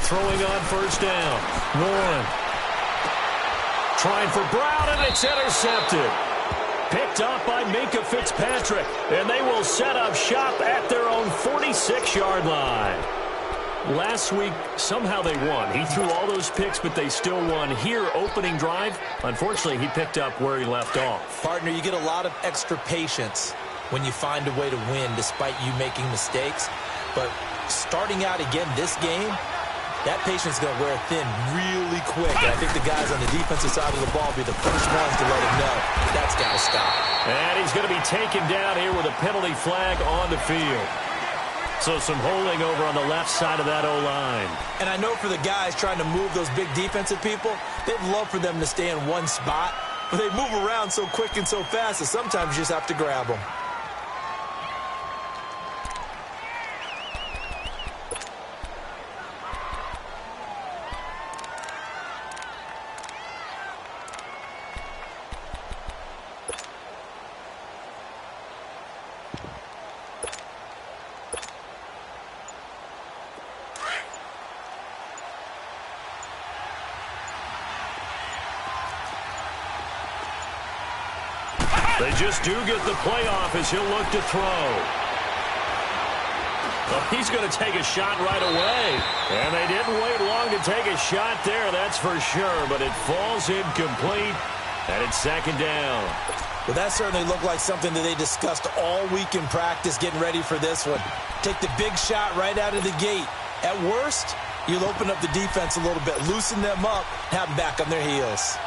Throwing on first down. Warren. Trying for Brown, and it's intercepted. Picked off by Minkah Fitzpatrick, and they will set up shop at their own 46-yard line. Last week, somehow they won. He threw all those picks, but they still won. Here, opening drive, unfortunately, he picked up where he left off. Partner, you get a lot of extra patience when you find a way to win despite you making mistakes. But starting out again this game, that patience is going to wear thin really quick. And I think the guys on the defensive side of the ball will be the first ones to let him know that's got to stop. And he's going to be taken down here with a penalty flag on the field. So some holding over on the left side of that O-line. And I know for the guys trying to move those big defensive people, they'd love for them to stay in one spot. But they move around so quick and so fast that sometimes you just have to grab them. They just do get the playoff as he'll look to throw. Well, he's going to take a shot right away. And they didn't wait long to take a shot there, that's for sure. But it falls incomplete, and it's second down. Well, that certainly looked like something that they discussed all week in practice getting ready for this one. Take the big shot right out of the gate. At worst, you'll open up the defense a little bit, loosen them up, have them back on their heels.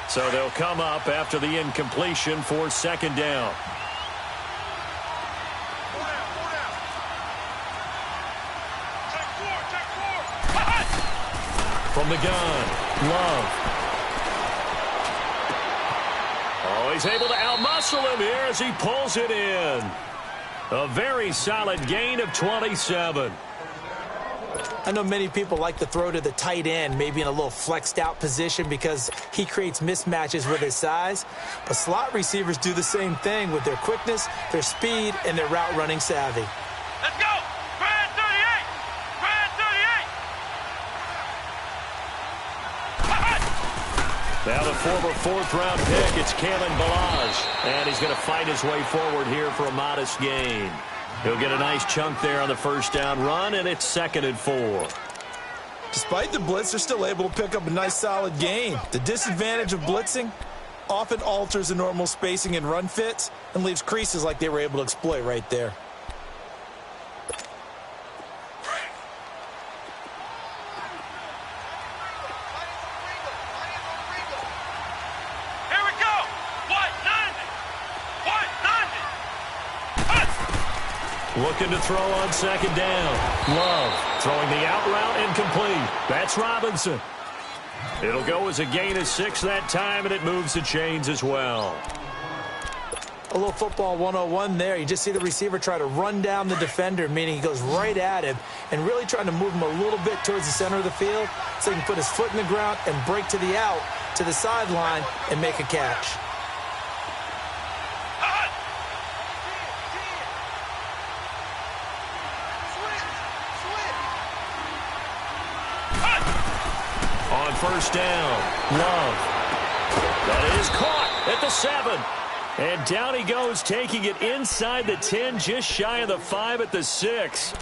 So they'll come up after the incompletion for second down. From the gun, Love. Oh, he's able to outmuscle him here as he pulls it in. A very solid gain of 27. I know many people like to throw to the tight end, maybe in a little flexed out position because he creates mismatches with his size. But slot receivers do the same thing with their quickness, their speed, and their route running savvy. Let's go! Brad 38! Brad 38! Now the former fourth-round pick, it's Kalen Balaj. And he's going to fight his way forward here for a modest gain. He'll get a nice chunk there on the first down run, and it's 2nd and 4. Despite the blitz, they're still able to pick up a nice solid gain. The disadvantage of blitzing often alters the normal spacing and run fits and leaves creases like they were able to exploit right there. Looking to throw on second down. Love throwing the out route incomplete. That's Robinson. It'll go as a gain of 6 that time, and it moves the chains as well. A little football 101 there. You just see the receiver try to run down the defender, meaning he goes right at him and really trying to move him a little bit towards the center of the field so he can put his foot in the ground and break to the out, to the sideline, and make a catch. On first down, Love. That is caught at the 7. And down he goes, taking it inside the 10, just shy of the 5 at the 6.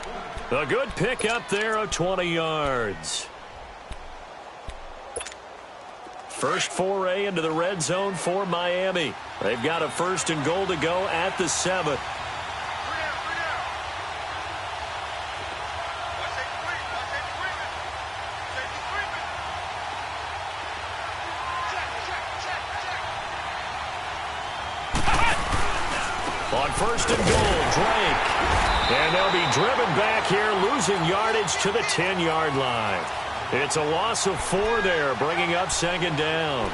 A good pick up there of 20 yards. First foray into the red zone for Miami. They've got a 1st and goal to go at the 7. On 1st and goal, Drake. And they'll be driven back here, losing yardage to the 10-yard line. It's a loss of 4 there, bringing up 2nd down.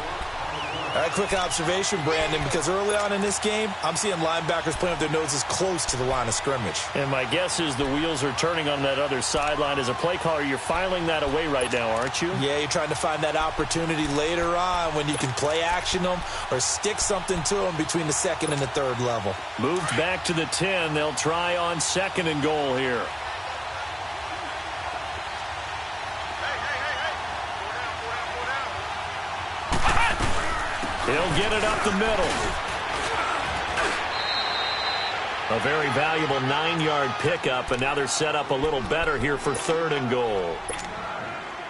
All right, quick observation, Brandon, because early on in this game, I'm seeing linebackers playing with their noses close to the line of scrimmage. And my guess is the wheels are turning on that other sideline. As a play caller, you're filing that away right now, aren't you? Yeah, you're trying to find that opportunity later on when you can play action them or stick something to them between the second and the third level. Moved back to the 10. They'll try on second and goal here. He'll get it up the middle. A very valuable 9-yard pickup, and now they're set up a little better here for third and goal.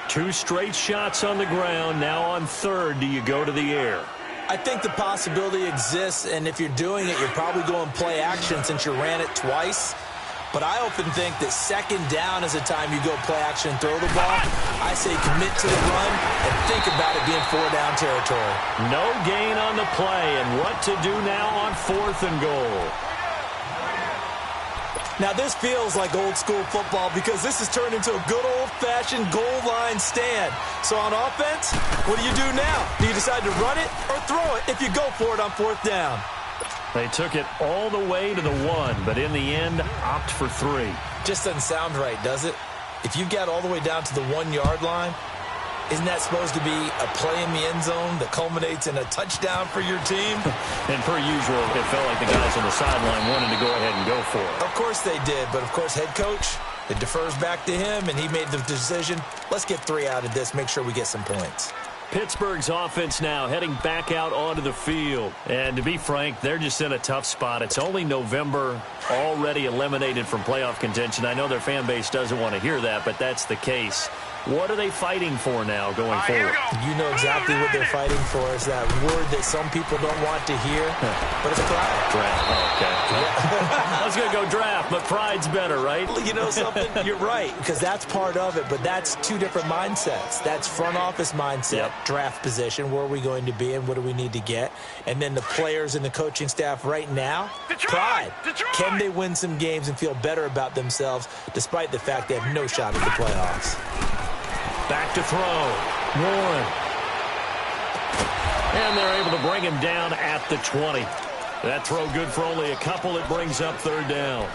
2 straight shots on the ground. Now on third, do you go to the air? I think the possibility exists, and if you're doing it, you're probably going play action since you ran it twice. But I often think that second down is a time you go play action and throw the ball. I say commit to the run and think about it being 4-down territory. No gain on the play, and what to do now on fourth and goal. Now this feels like old school football because this has turned into a good old-fashioned goal line stand. So on offense, what do you do now? Do you decide to run it or throw it if you go for it on fourth down? They took it all the way to the 1, but in the end, opt for 3. Just doesn't sound right, does it? If you get all the way down to the 1-yard line, isn't that supposed to be a play in the end zone that culminates in a touchdown for your team? And per usual, it felt like the guys on the sideline wanted to go ahead and go for it. Of course they did, but of course head coach, it defers back to him, and he made the decision, let's get 3 out of this, make sure we get some points. Pittsburgh's offense now heading back out onto the field. And to be frank, they're just in a tough spot. It's only November, already eliminated from playoff contention. I know their fan base doesn't want to hear that, but that's the case. What are they fighting for now going forward? You know exactly what they're fighting for. Is that word that some people don't want to hear, but it's pride. Draft. Oh, okay. I was going to go draft, but pride's better, right? You know something? You're right, because that's part of it, but that's 2 different mindsets. That's front office mindset, draft position, where are we going to be and what do we need to get? And then the players and the coaching staff right now, pride. Can they win some games and feel better about themselves despite the fact they have no shot at the playoffs? Back to throw. Warren. And they're able to bring him down at the 20. That throw good for only a couple. It brings up third down.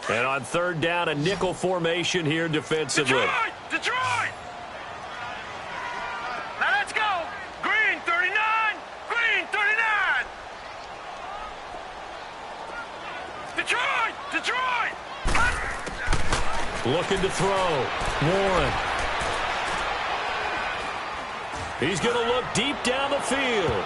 And on third down, a nickel formation here defensively. Detroit! Now let's go! Green 39! Green 39! Detroit! Looking to throw. Warren. He's going to look deep down the field.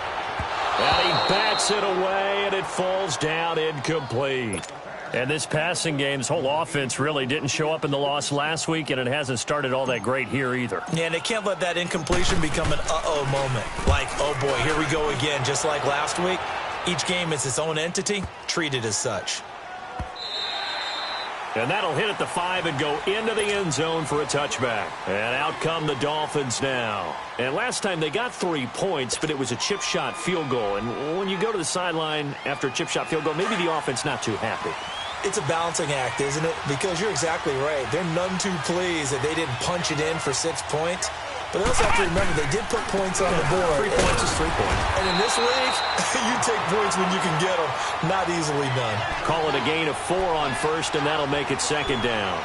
And he bats it away, and it falls down incomplete. And this passing game's whole offense really didn't show up in the loss last week, and it hasn't started all that great here either. Yeah, and they can't let that incompletion become an uh-oh moment. Like, oh boy, here we go again, just like last week. Each game is its own entity, treated as such. And that'll hit at the 5 and go into the end zone for a touchback. And out come the Dolphins now. And last time they got 3 points, but it was a chip shot field goal. And when you go to the sideline after a chip shot field goal, maybe the offense not too happy. It's a balancing act, isn't it? Because you're exactly right. They're none too pleased that they didn't punch it in for 6 points. But they also have to remember they did put points on the board. 3 points is 3 points. And in this league, you take points when you can get them. Not easily done. Call it a gain of 4 on first, and that'll make it second down.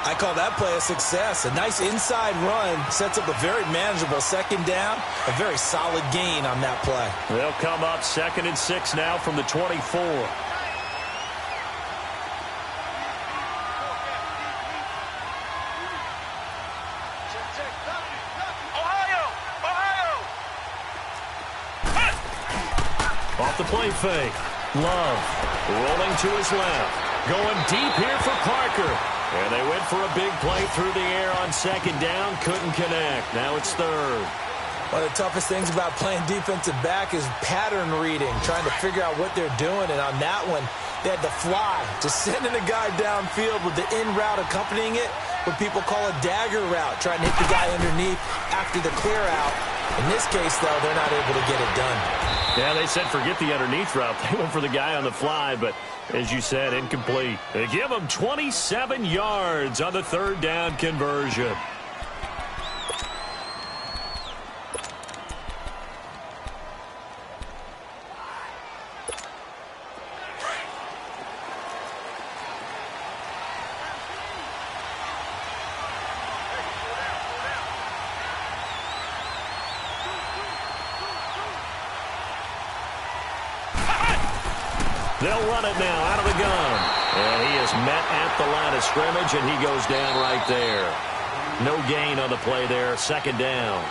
I call that play a success. A nice inside run sets up a very manageable second down. A very solid gain on that play. They'll come up 2nd and 6 now from the 24. Off the play fake. Love rolling to his left. Going deep here for Parker. And they went for a big play through the air on second down. Couldn't connect. Now it's third. One of the toughest things about playing defensive back is pattern reading, trying to figure out what they're doing. And on that one, They had the fly, just sending a guy downfield with the in route accompanying it, what people call a dagger route, trying to hit the guy underneath after the clear out. In this case, though, they're not able to get it done. Yeah, they said forget the underneath route. They went for the guy on the fly, but as you said, incomplete. They give him 27 yards on the third down conversion. They'll run it now out of the gun. And he is met at the line of scrimmage, and he goes down right there. No gain on the play there, second down.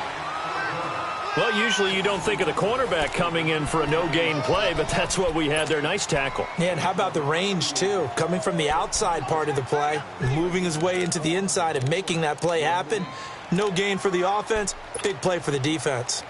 Well, usually you don't think of the cornerback coming in for a no-gain play, but that's what we had there. Nice tackle. Yeah, and how about the range, too? Coming from the outside part of the play, moving his way into the inside and making that play happen. No gain for the offense, big play for the defense.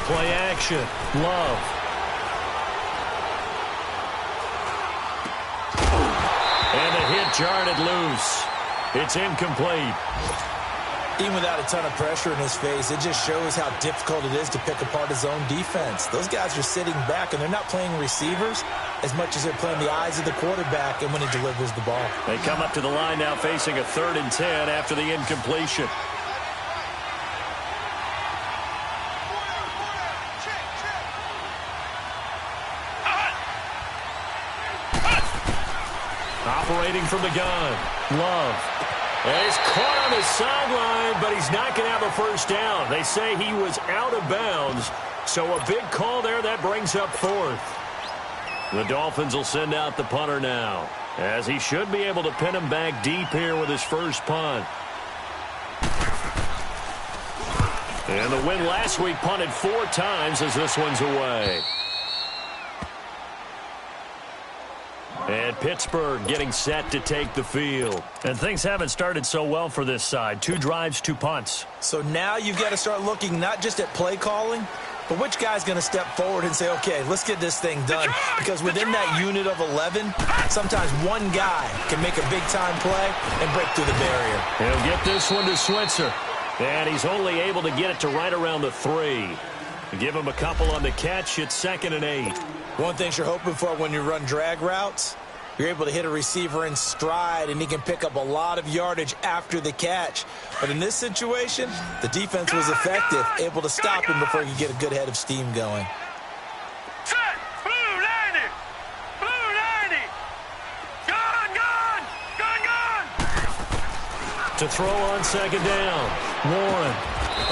Play action. Love. And the hit jarred it loose. It's incomplete. Even without a ton of pressure in his face, it just shows how difficult it is to pick apart his own defense. Those guys are sitting back, and they're not playing receivers as much as they're playing the eyes of the quarterback and when he delivers the ball. They come up to the line now facing a 3rd and 10 after the incompletion. Operating from the gun. Love. And he's caught on his sideline, but he's not going to have a first down. They say he was out of bounds, so a big call there. That brings up 4th. The Dolphins will send out the punter now, as he should be able to pin him back deep here with his first punt. And the win last week punted 4 times as this one's away. And Pittsburgh getting set to take the field. And things haven't started so well for this side. 2 drives, 2 punts. So now you've got to start looking not just at play calling, but which guy's going to step forward and say, okay, let's get this thing done. Because within that unit of 11, sometimes one guy can make a big-time play and break through the barrier. He'll get this one to Switzer. And he's only able to get it to right around the 3. Give him a couple on the catch. It's 2nd and 8. One thing you're hoping for when you run drag routes, you're able to hit a receiver in stride, and he can pick up a lot of yardage after the catch. But in this situation, the defense was effective, able to stop him before he could get a good head of steam going. Set! Blue 90! Blue 90! Gun, gun! Gun, gun! To throw on 2nd down. Warren.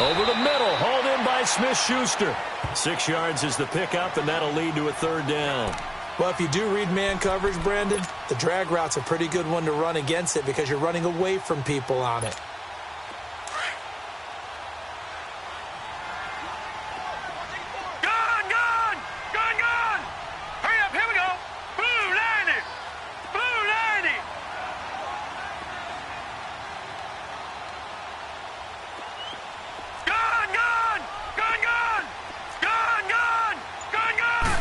Over the middle. Hauled in by Smith-Schuster. 6 yards is the pickup, and that'll lead to a 3rd down. Well, if you do read man coverage, Brandon, the drag route's a pretty good one to run against it because you're running away from people on it. Gun, gun! Gun, gun! Hurry up, here we go! Blue 90! Blue 90! Gun, gun! Gun, gun! Gun, gun! Gun, gun!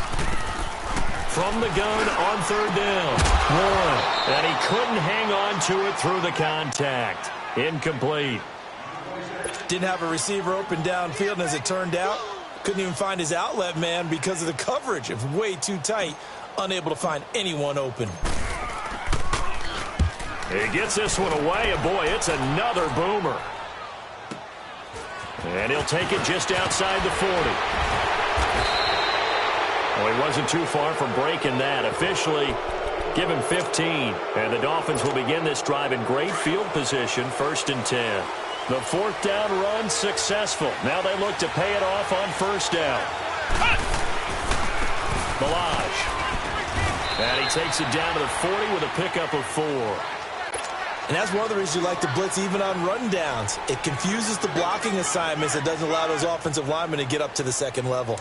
From the gun on 3rd down. Warren. And he couldn't hang on to it through the contact. Incomplete. Didn't have a receiver open downfield, and as it turned out, couldn't even find his outlet man because of the coverage. It was way too tight, unable to find anyone open. He gets this one away, and boy, it's another boomer. And he'll take it just outside the 40. Well, he wasn't too far from breaking that. Officially, give him 15. And the Dolphins will begin this drive in great field position, 1st and 10. The 4th down run successful. Now they look to pay it off on 1st down. Balaj. And he takes it down to the 40 with a pickup of 4. And that's one of the reasons you like to blitz even on rundowns. It confuses the blocking assignments. It doesn't allow those offensive linemen to get up to the 2nd level.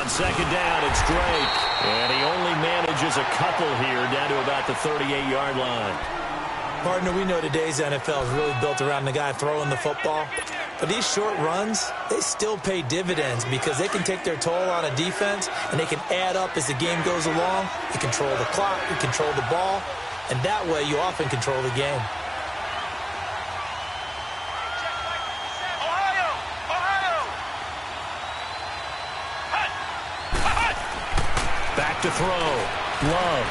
On second down, it's Drake. And he only manages a couple here down to about the 38-yard line. Partner, we know today's NFL is really built around the guy throwing the football. But these short runs, they still pay dividends because they can take their toll on a defense and they can add up as the game goes along. You control the clock, you control the ball, and that way you often control the game. Back to throw. Love.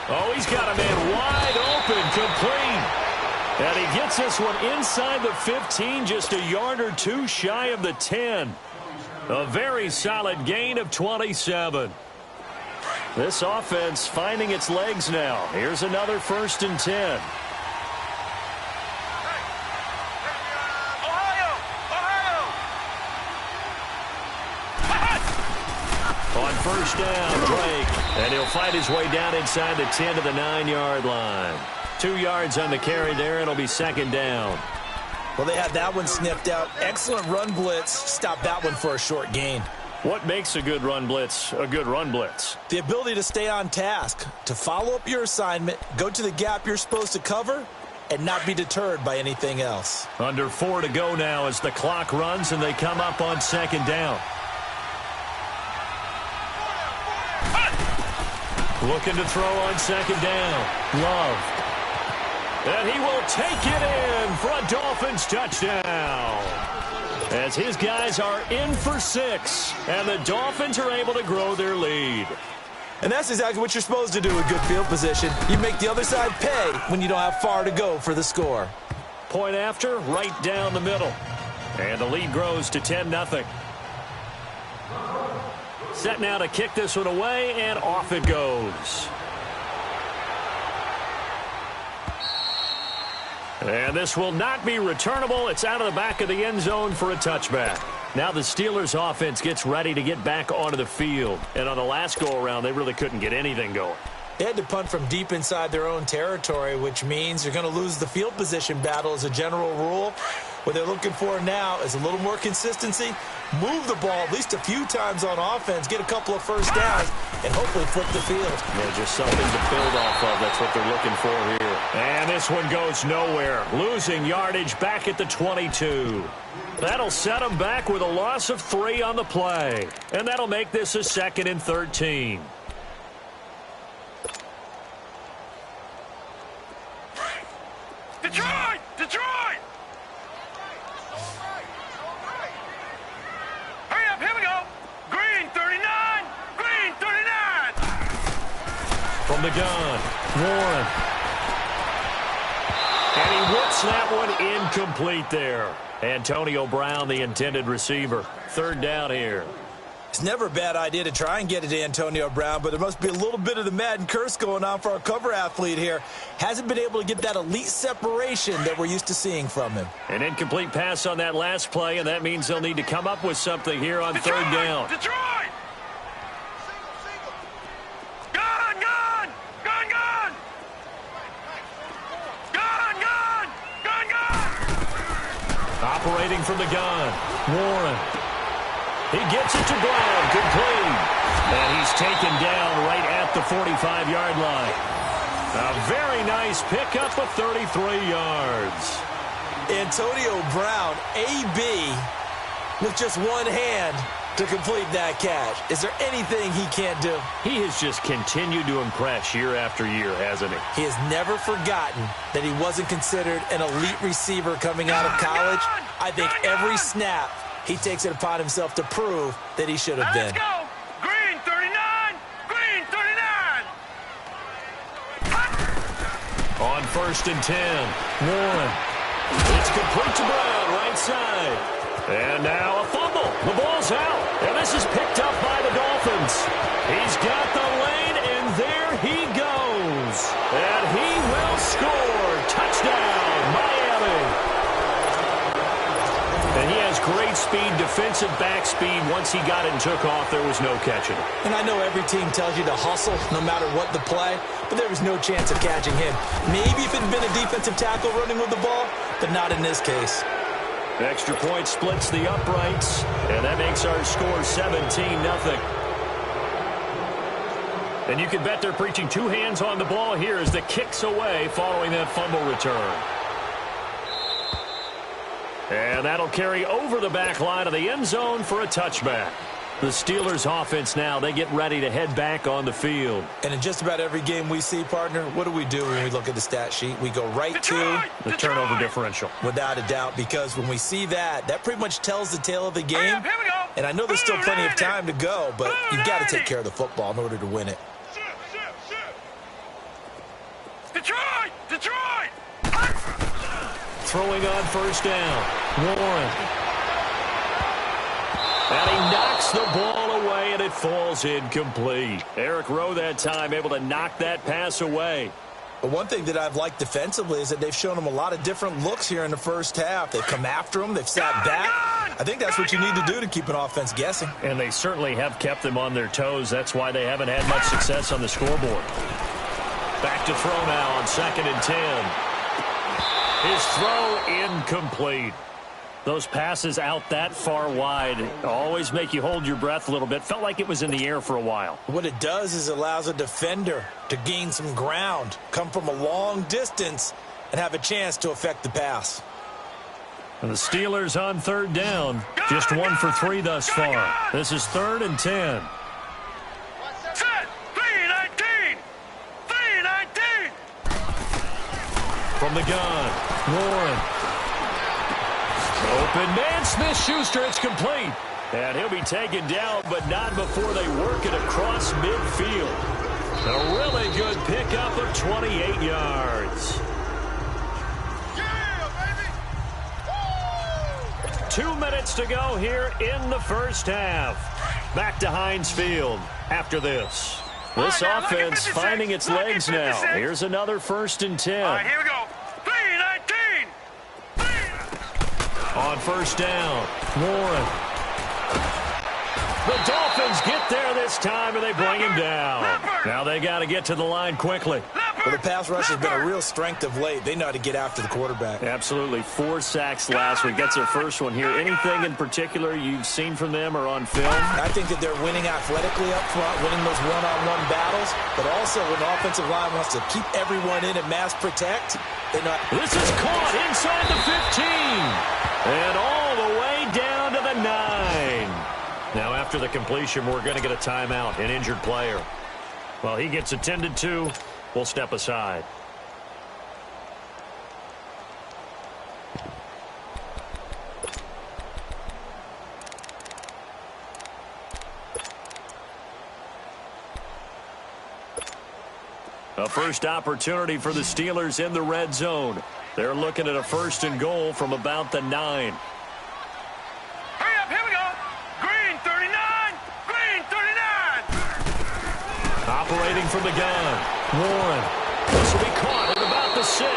Oh, he's got a man wide open, complete. And he gets this one inside the 15, just a yard or two shy of the 10. A very solid gain of 27. This offense finding its legs now. Here's another 1st and 10. On first down, Drake. And he'll fight his way down inside the 10 to the 9-yard line. 2 yards on the carry there. It'll be 2nd down. Well, they had that one sniffed out. Excellent run blitz. Stop that one for a short gain. What makes a good run blitz a good run blitz? The ability to stay on task, to follow up your assignment, go to the gap you're supposed to cover, and not be deterred by anything else. Under 4 to go now as the clock runs and they come up on 2nd down. Looking to throw on 2nd down. Love. And he will take it in for a Dolphins touchdown. As his guys are in for 6, and the Dolphins are able to grow their lead. And that's exactly what you're supposed to do with good field position. You make the other side pay when you don't have far to go for the score. Point after, right down the middle. And the lead grows to 10-0. Set now to kick this one away, and off it goes. And this will not be returnable. It's out of the back of the end zone for a touchback. Now the Steelers offense gets ready to get back onto the field. And on the last go-around, they really couldn't get anything going. They had to punt from deep inside their own territory, which means you're going to lose the field position battle as a general rule. What they're looking for now is a little more consistency, move the ball at least a few times on offense, get a couple of first downs, and hopefully flip the field. Yeah, just something to build off of. That's what they're looking for here. And this one goes nowhere. Losing yardage back at the 22. That'll set them back with a loss of 3 on the play. And that'll make this a 2nd and 13. Detroit! Detroit! Hurry up, here we go. Green 39, green 39. From the gun, Warren. And he whips that one incomplete there. Antonio Brown, the intended receiver. 3rd down here. It's never a bad idea to try and get it to Antonio Brown, but there must be a little bit of the Madden curse going on for our cover athlete here. Hasn't been able to get that elite separation that we're used to seeing from him. An incomplete pass on that last play, and that means they'll need to come up with something here on Detroit! 3rd down. Detroit! Gun, gun! Gun, gun! Gun, gun! Gun, gun! Operating from the gun, Warren. He gets it to Brown, complete. And he's taken down right at the 45-yard line. A very nice pickup of 33 yards. Antonio Brown, AB, with just one hand to complete that catch. Is there anything he can't do? He has just continued to impress year after year, hasn't he? He has never forgotten that he wasn't considered an elite receiver coming out of college. I think every snap he takes it upon himself to prove that he should have been. Let's go! Green 39! Green 39! On 1st and 10, Warren. It's complete to Brown, right side. And now a fumble. The ball's out. And this is picked up by the Dolphins. He's got the lane, and there he goes. And he will score. Touchdown, Miami. And he has great speed, defensive back speed. Once he got it and took off, there was no catching him. And I know every team tells you to hustle no matter what the play, but there was no chance of catching him. Maybe if it had been a defensive tackle running with the ball, but not in this case. Extra point splits the uprights, and that makes our score 17-0. And you can bet they're preaching two hands on the ball here as the kick's away following that fumble return. And that'll carry over the back line of the end zone for a touchback. The Steelers offense now, they get ready to head back on the field. And in just about every game we see, partner, what do we do when we look at the stat sheet? We go right to the turnover differential. Without a doubt, because when we see that, that pretty much tells the tale of the game. And I know there's still plenty of time to go, but you've got to take care of the football in order to win it. Detroit! Detroit! Throwing on first down. Warren. And he knocks the ball away, and it falls incomplete. Eric Rowe that time able to knock that pass away. But one thing that I've liked defensively is that they've shown him a lot of different looks here in the first half. They've come after him. They've sat back. I think that's what you need to do to keep an offense guessing. And they certainly have kept them on their toes. That's why they haven't had much success on the scoreboard. Back to throw now on 2nd and 10. His throw incomplete. Those passes out that far wide always make you hold your breath a little bit. Felt like it was in the air for a while. What it does is it allows a defender to gain some ground, come from a long distance, and have a chance to affect the pass. And the Steelers on 3rd down. Just 1 for 3 thus far. This is 3rd and 10. Set! 3-19! 3-19! From the gun, Warren. Open man, Smith-Schuster, it's complete. And he'll be taken down, but not before they work it across midfield. A really good pickup of 28 yards. Yeah, baby! 2 minutes to go here in the first half. Back to Heinz Field after this. This offense finding its legs now. Here's another 1st and 10. All right, here we go. 3-19! On first down, Warren. The Dolphins get there this time, and they bring him down. Now they got to get to the line quickly. Well, the pass rush has been a real strength of late. They know how to get after the quarterback. Absolutely. 4 sacks last week. That's their first one here. Anything in particular you've seen from them or on film? I think that they're winning athletically up front, winning those one-on-one battles, but also when the offensive line wants to keep everyone in and mass protect, they know. This is caught inside the 15. And all the way down to the 9. Now after the completion, we're going to get a timeout, an injured player. Well, he gets attended to. We'll step aside. A first opportunity for the Steelers in the red zone. They're looking at a 1st and goal from about the 9. Hurry up, here we go. Green 39, green 39. Operating from the gun. Warren. This will be caught at about the 6.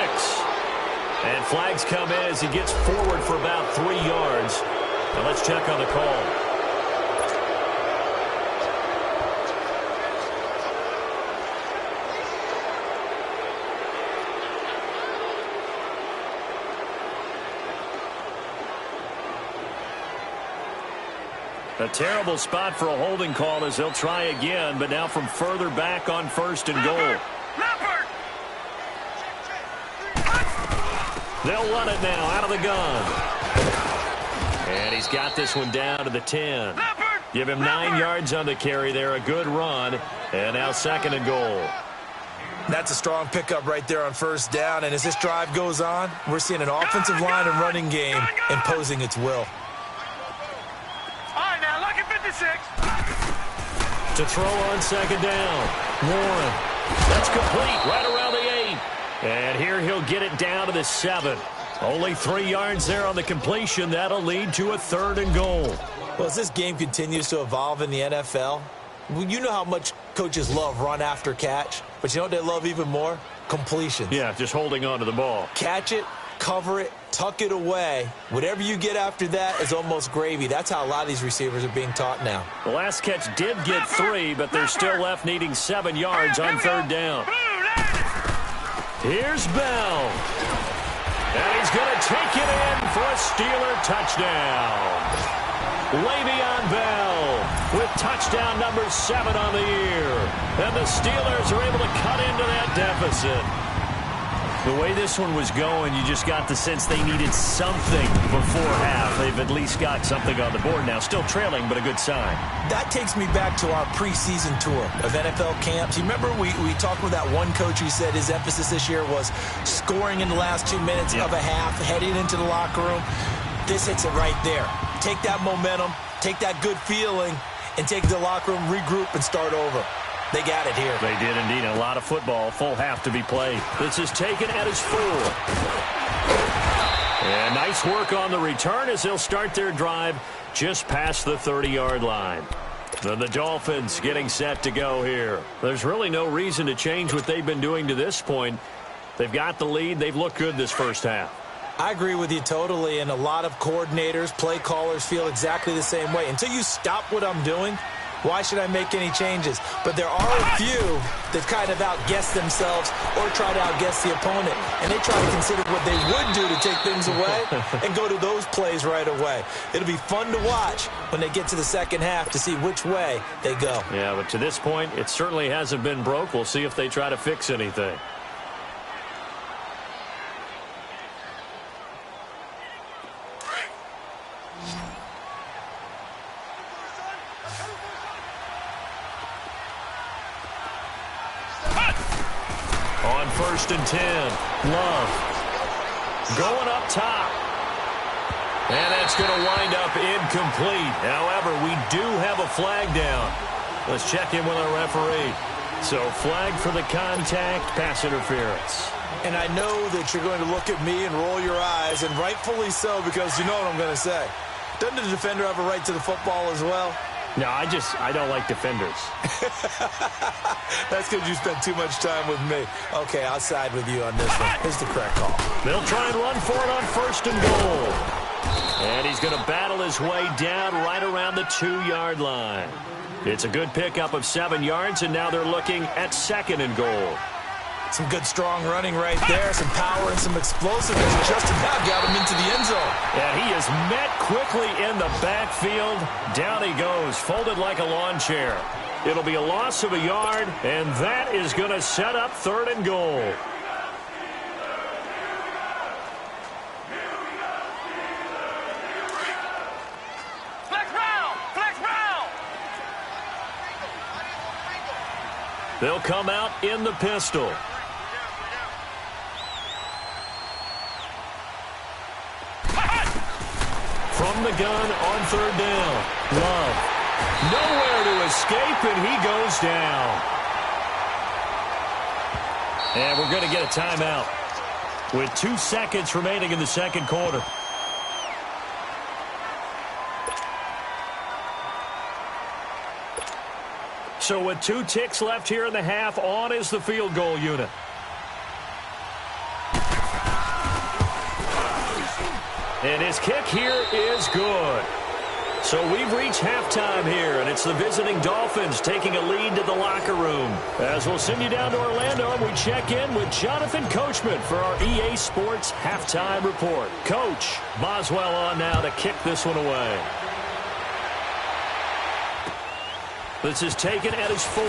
And flags come in as he gets forward for about 3 yards. Now let's check on the call. A terrible spot for a holding call as they'll try again, but now from further back on 1st and goal. Leopard! They'll run it now out of the gun. And he's got this one down to the 10. Give him 9 yards on the carry there, a good run. And now 2nd and goal. That's a strong pickup right there on 1st down, and as this drive goes on, we're seeing an offensive line and running game imposing its will. To throw on 2nd down. Warren. That's complete right around the 8. And here he'll get it down to the 7. Only 3 yards there on the completion. That'll lead to a 3rd and goal. Well, as this game continues to evolve in the NFL, you know how much coaches love run after catch, but you know what they love even more? Completions. Yeah, just holding on to the ball. Catch it, cover it, tuck it away. Whatever you get after that is almost gravy. That's how a lot of these receivers are being taught now. The last catch did get 3, but they're still left needing 7 yards on 3rd down. Here's Bell. And he's going to take it in for a Steeler touchdown. Le'Veon Bell with touchdown number 7 on the year. And the Steelers are able to cut into that deficit. The way this one was going, you just got the sense they needed something before half. They've at least got something on the board now. Still trailing, but a good sign. That takes me back to our preseason tour of NFL camps. You remember we talked with that one coach who said his emphasis this year was scoring in the last 2 minutes of a half, heading into the locker room. This hits it right there. Take that momentum, take that good feeling, and take the locker room, regroup, and start over. They got it here. They did indeed. A lot of football, full half to be played. This is taken at his 4. And nice work on the return as they'll start their drive just past the 30-yard line. Then the Dolphins getting set to go here. There's really no reason to change what they've been doing to this point. They've got the lead. They've looked good this first half. I agree with you totally, and a lot of coordinators, play callers feel exactly the same way. Until you stop what I'm doing, why should I make any changes? But there are a few that kind of outguess themselves or try to outguess the opponent. And they try to consider what they would do to take things away and go to those plays right away. It'll be fun to watch when they get to the second half to see which way they go. Yeah, but to this point, it certainly hasn't been broke. We'll see if they try to fix anything. On 1st and 10, Love going up top. And that's going to wind up incomplete. However, we do have a flag down. Let's check in with our referee. So flag for the contact, pass interference. And I know that you're going to look at me and roll your eyes, and rightfully so, because you know what I'm going to say. Doesn't the defender have a right to the football as well? No, I don't like defenders. That's because you spent too much time with me. Okay, I'll side with you on this one. Here's the correct call. They'll try and run for it on 1st and goal. And he's going to battle his way down right around the 2-yard line. It's a good pickup of 7 yards, and now they're looking at 2nd and goal. Some good, strong running right there. Some power and some explosiveness. Just about got him into the end zone. And he is met quickly in the backfield. Down he goes, folded like a lawn chair. It'll be a loss of a yard, and that is going to set up 3rd and goal. Flex round! Flex round! They'll come out in the pistol. From the gun on 3rd down. Love. Nowhere to escape, and he goes down. And we're going to get a timeout with 2 seconds remaining in the second quarter. So with 2 ticks left here in the half, on is the field goal unit. And his kick here is good. So we've reached halftime here, and it's the visiting Dolphins taking a lead to the locker room. As we'll send you down to Orlando, and we check in with Jonathan Coachman for our EA Sports Halftime Report. Coach, Boswell on now to kick this one away. This is taken at his 4.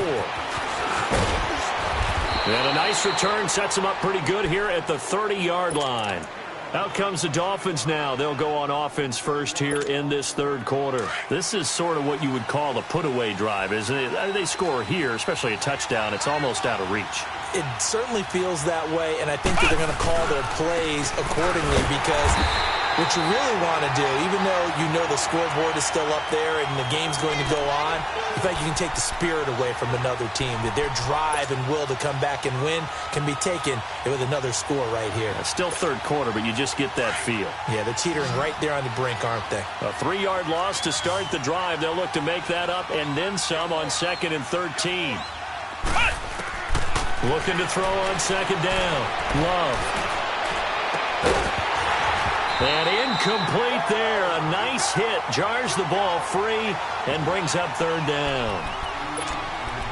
And a nice return sets him up pretty good here at the 30-yard line. Out comes the Dolphins now. They'll go on offense first here in this 3rd quarter. This is sort of what you would call a put-away drive, isn't it? They score here, especially a touchdown. It's almost out of reach. It certainly feels that way, and I think that they're going to call their plays accordingly because what you really want to do, even though you know the scoreboard is still up there and the game's going to go on, in fact, you can take the spirit away from another team. That their drive and will to come back and win can be taken with another score right here. It's still 3rd quarter, but you just get that feel. Yeah, they're teetering right there on the brink, aren't they? A 3-yard loss to start the drive. They'll look to make that up and then some on 2nd and 13. Looking to throw on 2nd down. Love. And incomplete there. A nice hit. Jars the ball free and brings up 3rd down.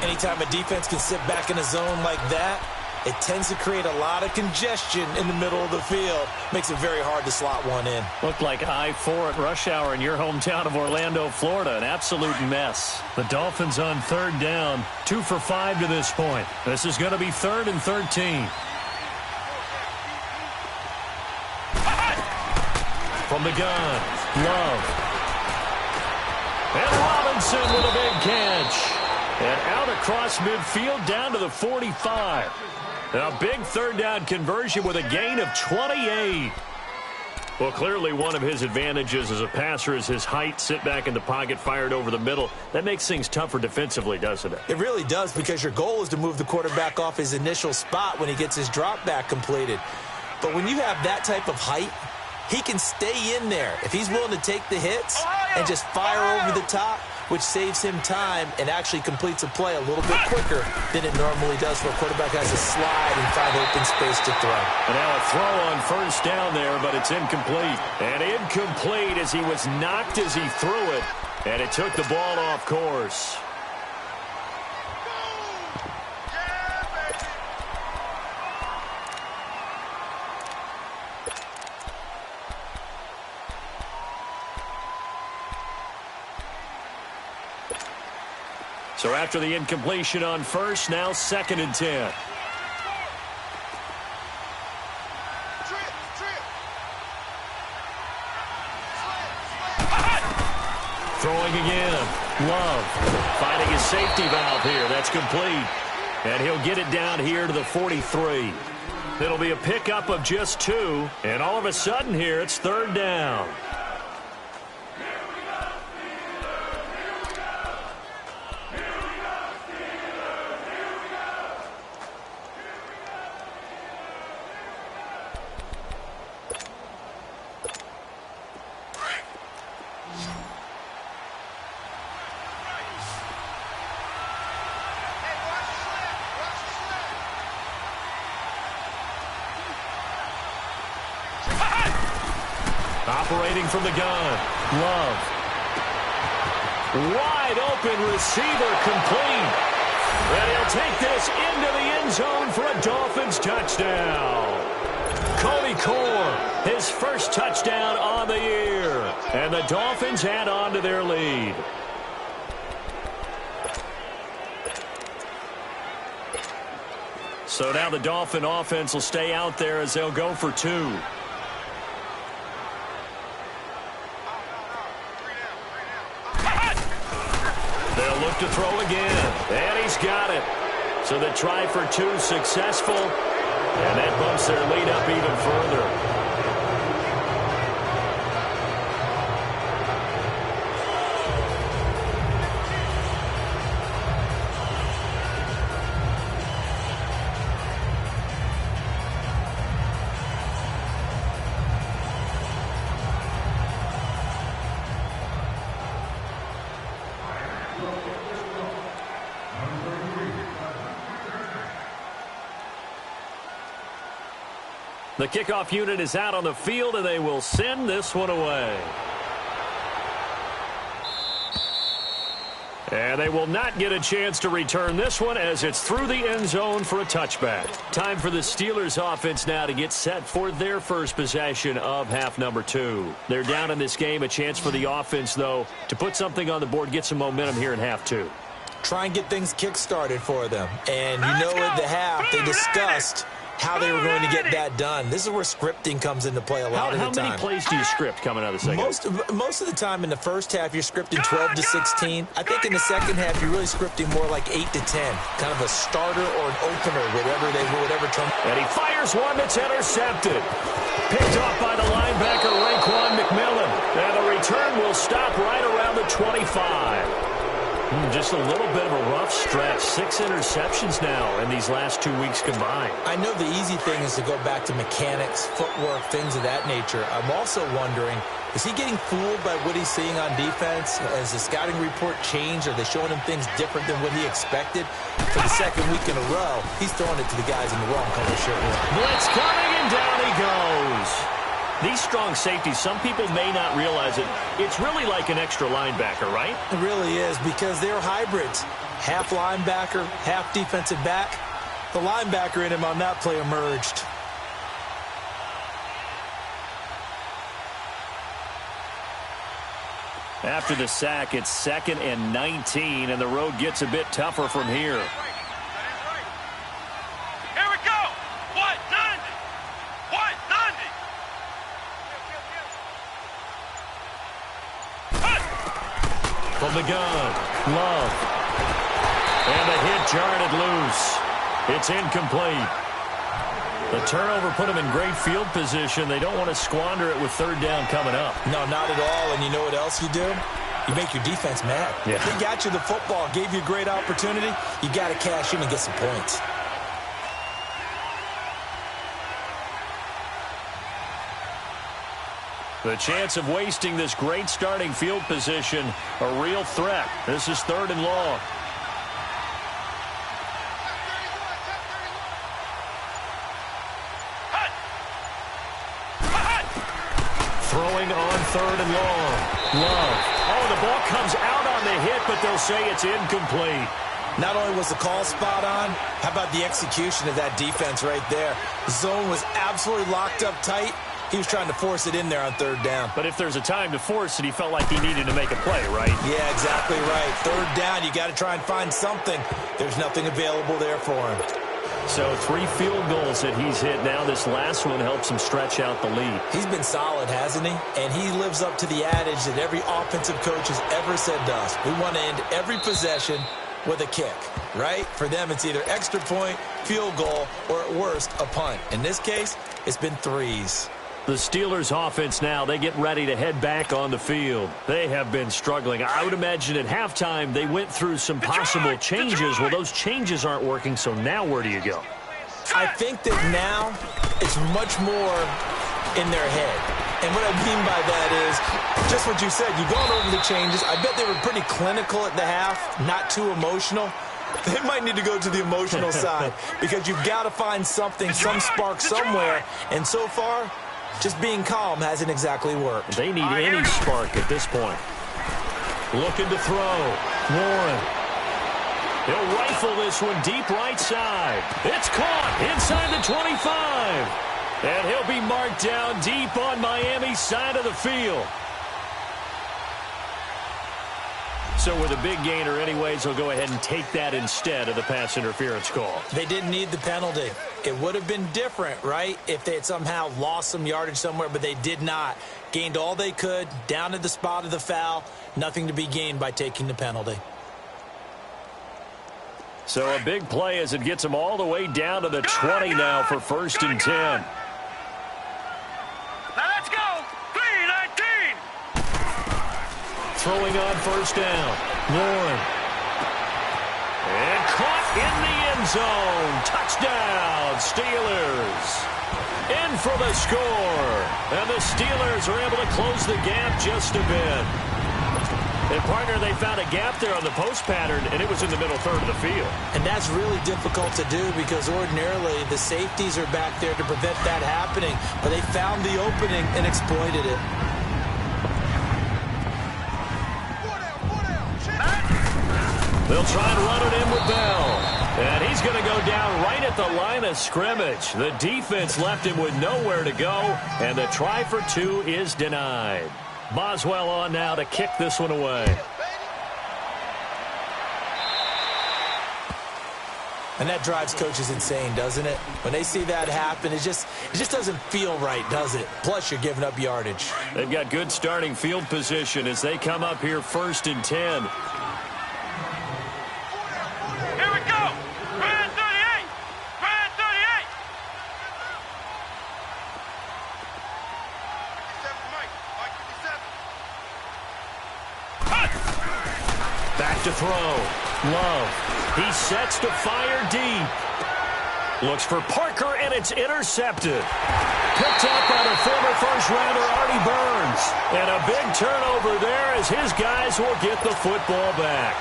Anytime a defense can sit back in a zone like that, it tends to create a lot of congestion in the middle of the field. Makes it very hard to slot one in. Looked like I-4 at rush hour in your hometown of Orlando, Florida. An absolute mess. The Dolphins on third down, 2 for 5 to this point. This is going to be 3rd and 13. From the gun, Love. And Robinson with a big catch. And out across midfield down to the 45. A big 3rd down conversion with a gain of 28. Well, clearly one of his advantages as a passer is his height. Sit back in the pocket, fired over the middle. That makes things tougher defensively, doesn't it? It really does, because your goal is to move the quarterback off his initial spot when he gets his drop back completed. But when you have that type of height, he can stay in there if he's willing to take the hits and just fire over the top, which saves him time and actually completes a play a little bit quicker than it normally does for a quarterback who has to slide and find open space to throw. And now a throw on first down there, but it's incomplete. And incomplete as he was knocked as he threw it, and it took the ball off course. So after the incompletion on first, now 2nd and 10. Throwing again. Love finding his safety valve here. That's complete. And he'll get it down here to the 43. It'll be a pickup of just 2. And all of a sudden here, it's 3rd down. Operating from the gun, Love. Wide open receiver, complete. And he'll take this into the end zone for a Dolphins touchdown. Cody Core, his first touchdown on the year. And the Dolphins add on to their lead. So now the Dolphin offense will stay out there as they'll go for 2. To throw again, and he's got it. So the try for 2 successful, and that bumps their lead up even further. The kickoff unit is out on the field, and they will send this one away. And they will not get a chance to return this one as it's through the end zone for a touchback. Time for the Steelers offense now to get set for their first possession of half number 2. They're down in this game. A chance for the offense, though, to put something on the board, get some momentum here in half 2. Try and get things kick-started for them. And you know at the half they discussed how they were going to get that done. This is where scripting comes into play a lot of the time. How many plays do you script coming out of the second? Most of the time in the first half, you're scripting 12 to 16. I think in the second half, you're really scripting more like 8 to 10. Kind of a starter or an opener, whatever term. And he fires one that's intercepted. Picked off by the linebacker, Raekwon McMillan. And the return will stop right around the 25. Just a little bit of a rough stretch. 6 interceptions now in these last 2 weeks combined. I know the easy thing is to go back to mechanics, footwork, things of that nature. I'm also wondering, is he getting fooled by what he's seeing on defense? Has the scouting report changed? Are they showing him things different than what he expected? For the second week in a row, he's throwing it to the guys in the wrong color shirt. Blitz coming, and down he goes. These strong safeties, some people may not realize it. It's really like an extra linebacker, right? It really is, because they're hybrids. Half linebacker, half defensive back. The linebacker in him on that play emerged. After the sack, it's 2nd and 19, and the road gets a bit tougher from here. Here we go. What? 90. What? 90. From the gun, Love. And the hit jarred it loose. It's incomplete. The turnover put them in great field position. They don't want to squander it with 3rd down coming up. No, not at all. And you know what else you do? You make your defense mad. Yeah. They got you the football, gave you a great opportunity. You got to cash in and get some points. The chance of wasting this great starting field position, a real threat. This is 3rd and long. Throwing on 3rd and long. Love. Oh, the ball comes out on the hit, but they'll say it's incomplete. Not only was the call spot on, how about the execution of that defense right there? The zone was absolutely locked up tight. He was trying to force it in there on 3rd down. But if there's a time to force it, he felt like he needed to make a play, right? Yeah, exactly right. 3rd down, you got to try and find something. There's nothing available there for him. So 3 field goals that he's hit now. This last one helps him stretch out the lead. He's been solid, hasn't he? And he lives up to the adage that every offensive coach has ever said to us. We want to end every possession with a kick, right? For them, it's either extra point, field goal, or at worst, a punt. In this case, it's been 3s. The Steelers offense now, they get ready to head back on the field. They have been struggling. I would imagine at halftime they went through some possible changes. Well, those changes aren't working, so now where do you go? I think that now it's much more in their head. And what I mean by that is just what you said. You've gone over the changes. I bet they were pretty clinical at the half, not too emotional. They might need to go to the emotional side because you've got to find something, some spark somewhere. And so far, just being calm hasn't exactly worked. They need any spark at this point. Looking to throw. Warren. He'll rifle this one deep right side. It's caught inside the 25. And he'll be marked down deep on Miami's side of the field. So with a big gainer anyways, they'll go ahead and take that instead of the pass interference call. They didn't need the penalty. It would have been different, right, if they had somehow lost some yardage somewhere, but they did not. Gained all they could, down to the spot of the foul. Nothing to be gained by taking the penalty. So a big play as it gets them all the way down to the 20 now for 1st and 10. Now let's go. 3-19. Throwing on 1st down. Warren. And caught in the end zone. Touchdown, Steelers. In for the score. And the Steelers are able to close the gap just a bit. And, partner, they found a gap there on the post pattern, and it was in the middle third of the field. And that's really difficult to do because ordinarily the safeties are back there to prevent that happening. But they found the opening and exploited it. They'll try and run it in with Bell. And he's going to go down right at the line of scrimmage. The defense left him with nowhere to go, and the try for 2 is denied. Boswell on now to kick this one away. And that drives coaches insane, doesn't it? When they see that happen, it just doesn't feel right, does it? Plus, you're giving up yardage. They've got good starting field position as they come up here 1st and 10. Here we go. Brand 38. Brand 38. 57, Mike. Mike 57. Back to throw. Love. He sets to fire deep. Looks for Parker, and it's intercepted. Picked up by the former first-rounder Artie Burns. And a big turnover there as his guys will get the football back.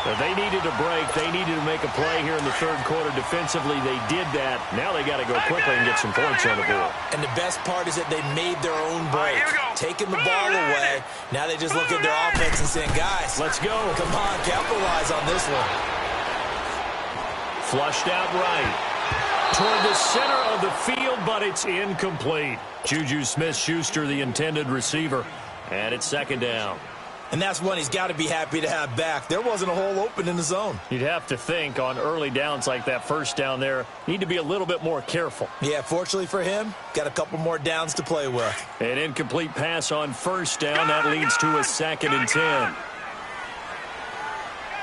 But they needed a break. They needed to make a play here in the third quarter. Defensively, they did that. Now they got to go quickly and get some points on the board. And the best part is that they made their own break. Taking the ball away. Now they just look at their offense and saying, guys, let's go. Come on, capitalize on this one. Flushed out right. Toward the center of the field, but it's incomplete. Juju Smith-Schuster, the intended receiver. And it's second down. And that's one he's got to be happy to have back. There wasn't a hole open in the zone. You'd have to think on early downs like that first down there, need to be a little bit more careful. Yeah, fortunately for him, got a couple more downs to play with. An incomplete pass on first down. That leads to a 2nd and 10.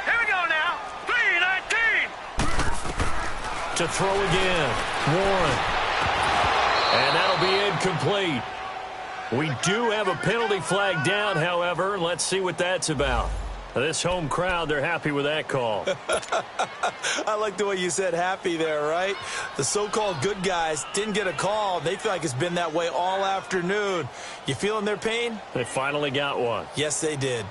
Here we go now. 3-19. To throw again. Warren. And that'll be incomplete. We do have a penalty flag down, however. Let's see what that's about. This home crowd, they're happy with that call. I like the way you said happy there, right? The so-called good guys didn't get a call. They feel like it's been that way all afternoon. You feeling their pain? They finally got one. Yes, they did.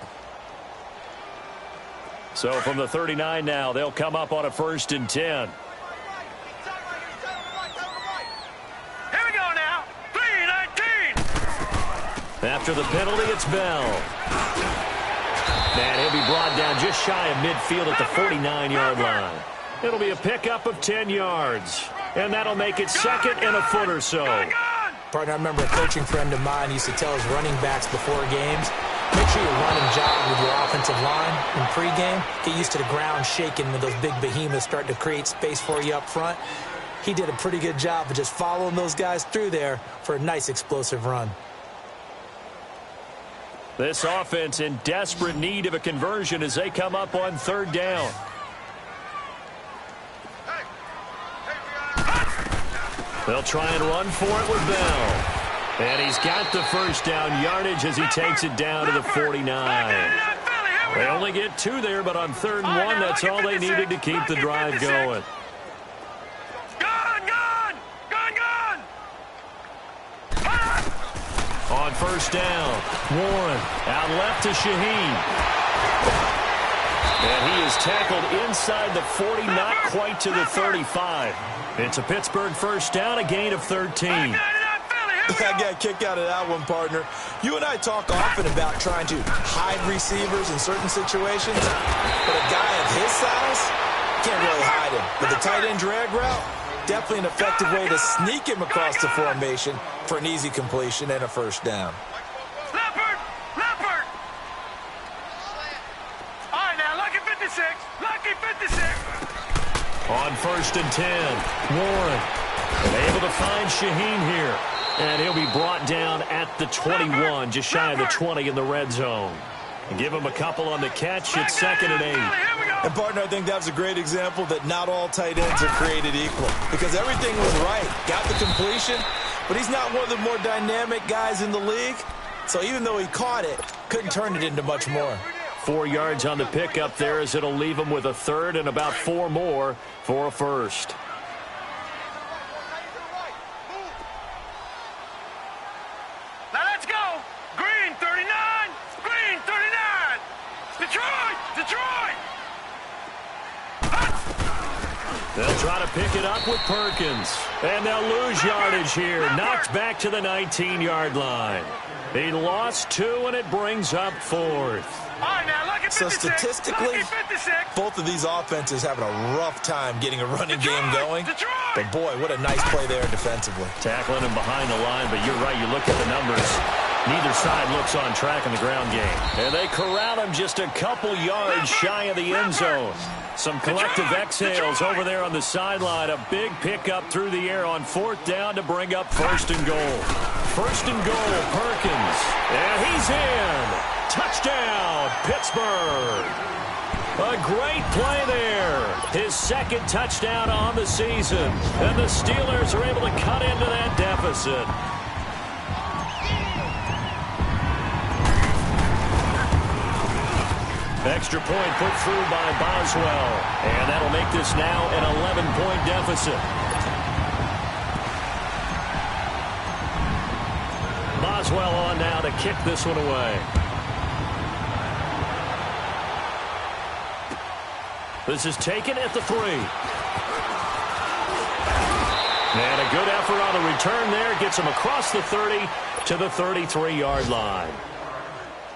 So from the 39 now, they'll come up on a 1st and 10. After the penalty, it's Bell. And he'll be brought down just shy of midfield at the 49-yard line. It'll be a pickup of 10 yards. And that'll make it 2nd and a foot or so. Partner, I remember a coaching friend of mine used to tell his running backs before games, make sure you run and jog with your offensive line in pregame. Get used to the ground shaking when those big behemoths start to create space for you up front. He did a pretty good job of just following those guys through there for a nice explosive run. This offense in desperate need of a conversion as they come up on 3rd down. They'll try and run for it with Bell. And he's got the first down yardage as he takes it down to the 49. They only get 2 there, but on 3rd and 1, that's all they needed to keep the drive going. On 1st down, Warren out left to Shaheen. And he is tackled inside the 40, not quite to the 35. It's a Pittsburgh 1st down, a gain of 13. I got a kick out of that one, partner. You and I talk often about trying to hide receivers in certain situations, but a guy of his size can't really hide him. With the tight end drag route, definitely an effective way to sneak him across the formation for an easy completion and a 1st down. Leopard! All right, now, lucky 56. Lucky 56. On 1st and 10, Warren able to find Shaheen here. And he'll be brought down at the 21, just shy of the 20 in the red zone. Give him a couple on the catch. It's 2nd and 8. And, partner, I think that's a great example that not all tight ends are created equal because everything was right. Got the completion, but he's not one of the more dynamic guys in the league. So even though he caught it, couldn't turn it into much more. 4 yards on the pickup there as it'll leave him with a 3rd and about 4 more for a 1st. Now let's go. Green 39. Green 39. Detroit. They'll try to pick it up with Perkins. And they'll lose yardage here. Knocked back to the 19-yard line. He lost 2, and it brings up 4th. All right, now, lucky 56. So statistically, Lucky 56. both of these offenses having a rough time getting a running game going. But, boy, what a nice play there defensively. Tackling him behind the line, but you're right. You look at the numbers. Neither side looks on track in the ground game. And they corral him just a couple yards shy of the end zone. Some collective exhales over there on the sideline. A big pickup through the air on 4th down to bring up 1st and goal. 1st and goal, Perkins. And he's in. Touchdown, Pittsburgh. A great play there. His 2nd touchdown on the season. And the Steelers are able to cut into that deficit. Extra point put through by Boswell. And that'll make this now an 11-point deficit. Boswell on now to kick this one away. This is taken at the 3. And a good effort on the return there. Gets him across the 30 to the 33-yard line.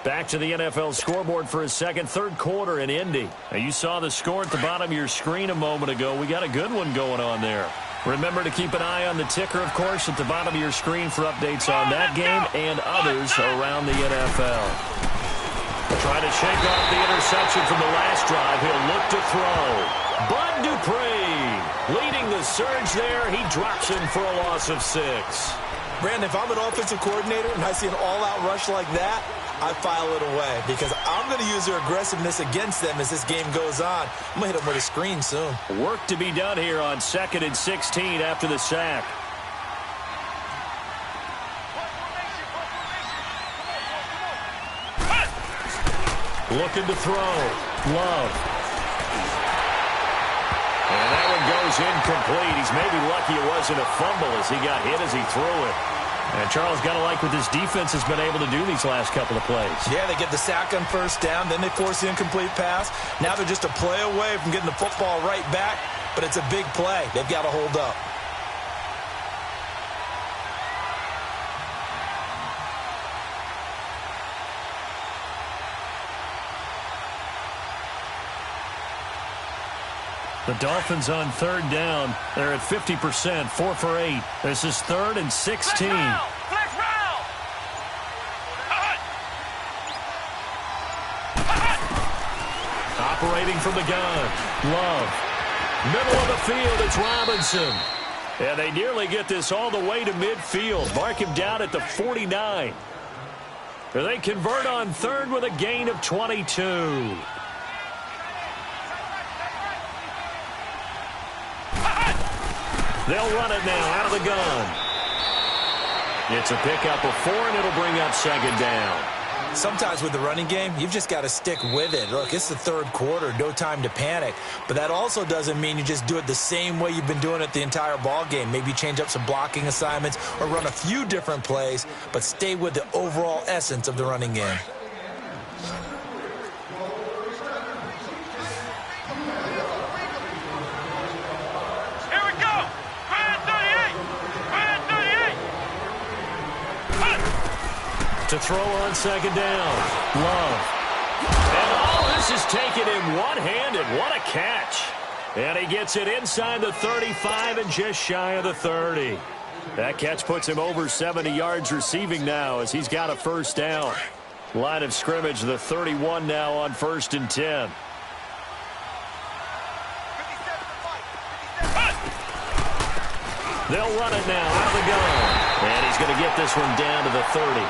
Back to the NFL scoreboard for a second. Third quarter in Indy. Now, you saw the score at the bottom of your screen a moment ago. We got a good one going on there. Remember to keep an eye on the ticker, of course, at the bottom of your screen for updates on that game and others around the NFL. Trying to shake off the interception from the last drive. He'll look to throw. Bud Dupree leading the surge there. He drops in for a loss of 6. Brandon, if I'm an offensive coordinator and I see an all-out rush like that, I file it away because I'm going to use their aggressiveness against them as this game goes on. I'm going to hit them with a screen soon. Work to be done here on 2nd and 16 after the sack. Looking to throw. Love. And that one goes incomplete. He's maybe lucky it wasn't a fumble as he got hit as he threw it. And Charles, got to like what this defense has been able to do these last couple of plays. Yeah, they get the sack on first down, then they force the incomplete pass. Now they're just a play away from getting the football right back, but it's a big play. They've got to hold up. The Dolphins on third down. They're at 50%, 4 for 8. This is 3rd and 16. Flex round. Operating from the gun. Love. Middle of the field, it's Robinson. And they nearly get this all the way to midfield. Mark him down at the 49. They convert on third with a gain of 22. They'll run it now out of the gun. It's a pickup of 4, and it'll bring up second down. Sometimes with the running game, you've just got to stick with it. Look, it's the third quarter, no time to panic. But that also doesn't mean you just do it the same way you've been doing it the entire ball game. Maybe change up some blocking assignments or run a few different plays, but stay with the overall essence of the running game. To throw on second down. Love. And all this is taken in one-handed. What a catch. And he gets it inside the 35 and just shy of the 30. That catch puts him over 70 yards receiving now as he's got a first down. Line of scrimmage, the 31 now on 1st and 10. They'll run it now out of the gun. And he's going to get this one down to the 30.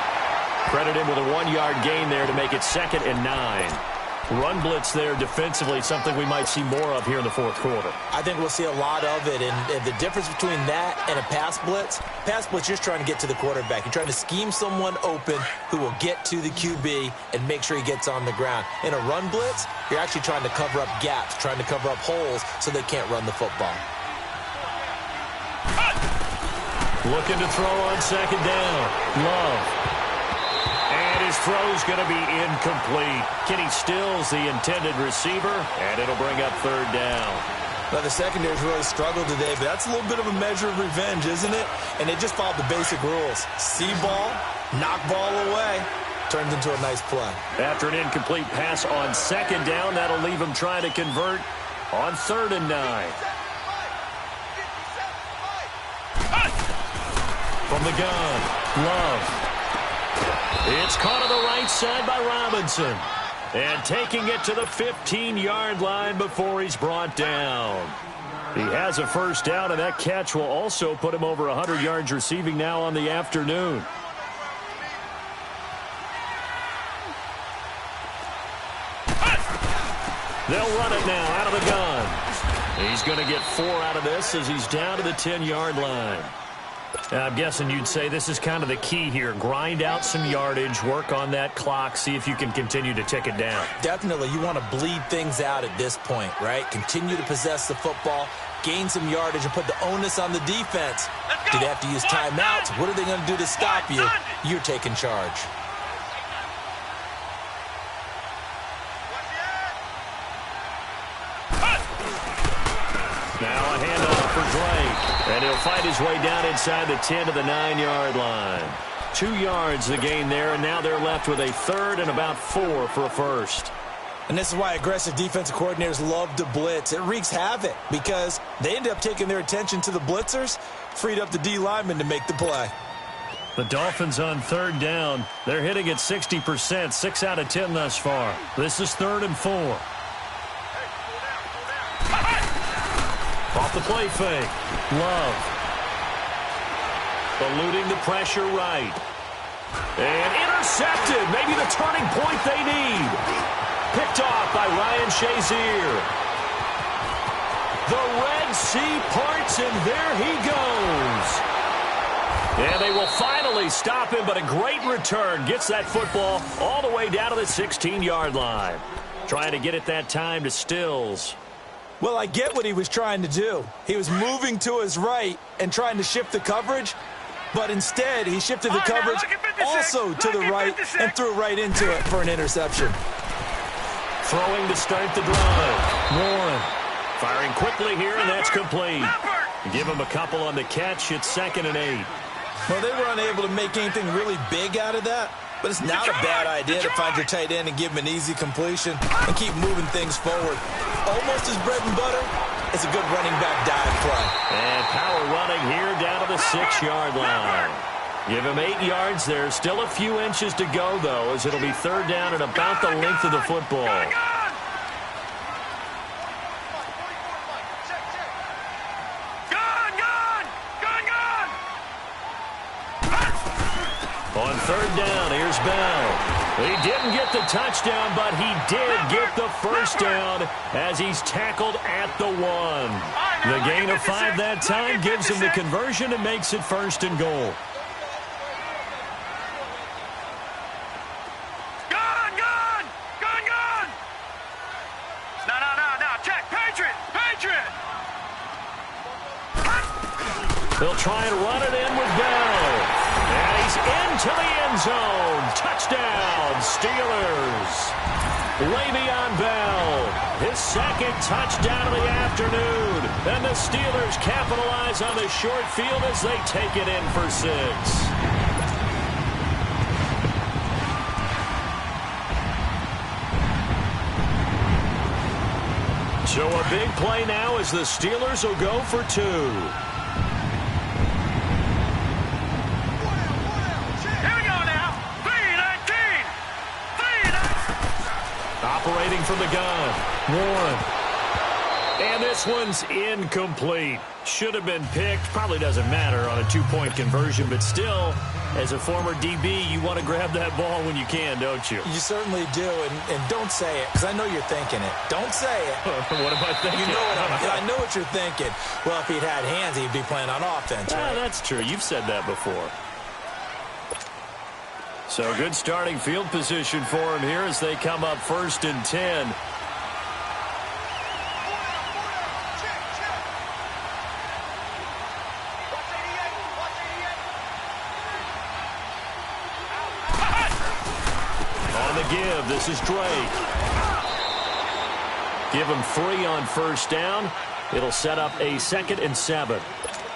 Credit him with a 1-yard gain there to make it 2nd and 9. Run blitz there defensively, something we might see more of here in the fourth quarter. I think we'll see a lot of it, and the difference between that and a pass blitz, you're just trying to get to the quarterback. You're trying to scheme someone open who will get to the QB and make sure he gets on the ground. In a run blitz, you're actually trying to cover up gaps, trying to cover up holes so they can't run the football. Looking to throw on second down. Love. And his throw's going to be incomplete. Kenny Stills, the intended receiver, and it'll bring up third down. Well, the secondary's really struggled today, but that's a little bit of a measure of revenge, isn't it? And they just followed the basic rules. See ball, knock ball away, turns into a nice play. After an incomplete pass on second down, that'll leave him trying to convert on 3rd and 9. From the gun, Love. It's caught on the right side by Robinson. And taking it to the 15-yard line before he's brought down. He has a first down, and that catch will also put him over 100 yards receiving now on the afternoon. They'll run it now out of the gun. He's going to get 4 out of this as he's down to the 10-yard line. I'm guessing you'd say this is kind of the key here. Grind out some yardage, work on that clock, see if you can continue to tick it down. Definitely. You want to bleed things out at this point, right? Continue to possess the football, gain some yardage, and put the onus on the defense. Do they have to use timeouts? What are they going to do to stop you? You're taking charge. Now a handoff for Drake. And he'll fight his way down inside the 10 to the 9-yard line. 2 yards the gain there, and now they're left with a third and about 4 for a first. And this is why aggressive defensive coordinators love to blitz. It wreaks havoc because they end up taking their attention to the blitzers, freed up the D lineman to make the play. The Dolphins on third down. They're hitting at 60%, 6 out of 10 thus far. This is 3rd and 4. Off the play fake. Love. Eluding the pressure right. And intercepted. Maybe the turning point they need. Picked off by Ryan Shazier. The Red Sea parts, and there he goes. And they will finally stop him, but a great return. Gets that football all the way down to the 16-yard line. Trying to get it that time to Stills. Well, I get what he was trying to do. He was moving to his right and trying to shift the coverage, but instead he shifted the coverage also to the right and threw right into it for an interception. Throwing to start the drive. Warren firing quickly here, and that's complete. Give him a couple on the catch. It's 2nd and 8. Well, they were unable to make anything really big out of that, but it's not a bad idea to find your tight end and give him an easy completion and keep moving things forward. Almost his bread and butter. It's a good running back dive play. And power running here down to the 6-yard line. Give him 8 yards there. Still a few inches to go, though, as it'll be 3rd down and about the length of the football. On 3rd down, here's Bell. He didn't get the touchdown, but he did get the first down as he's tackled at the 1. The gain of 5 that time gives him the conversion and makes it 1st and goal. They'll try and run it in with Bell. And he's into the end zone. Touchdown, Steelers. Le'Veon Bell, his 2nd touchdown of the afternoon. And the Steelers capitalize on the short field as they take it in for 6. So a big play now as the Steelers will go for 2. Operating from the gun. Warren. And this one's incomplete. Should have been picked. Probably doesn't matter on a 2-point conversion, but still, as a former DB, you want to grab that ball when you can, don't you? You certainly do, and don't say it, because I know you're thinking it. Don't say it. What am I thinking? You know I know what you're thinking. Well, if he'd had hands, he'd be playing on offense, right? That's true. You've said that before. So good starting field position for him here as they come up 1st and 10. On the give, this is Drake. Give him 3 on 1st down. It'll set up a 2nd and 7.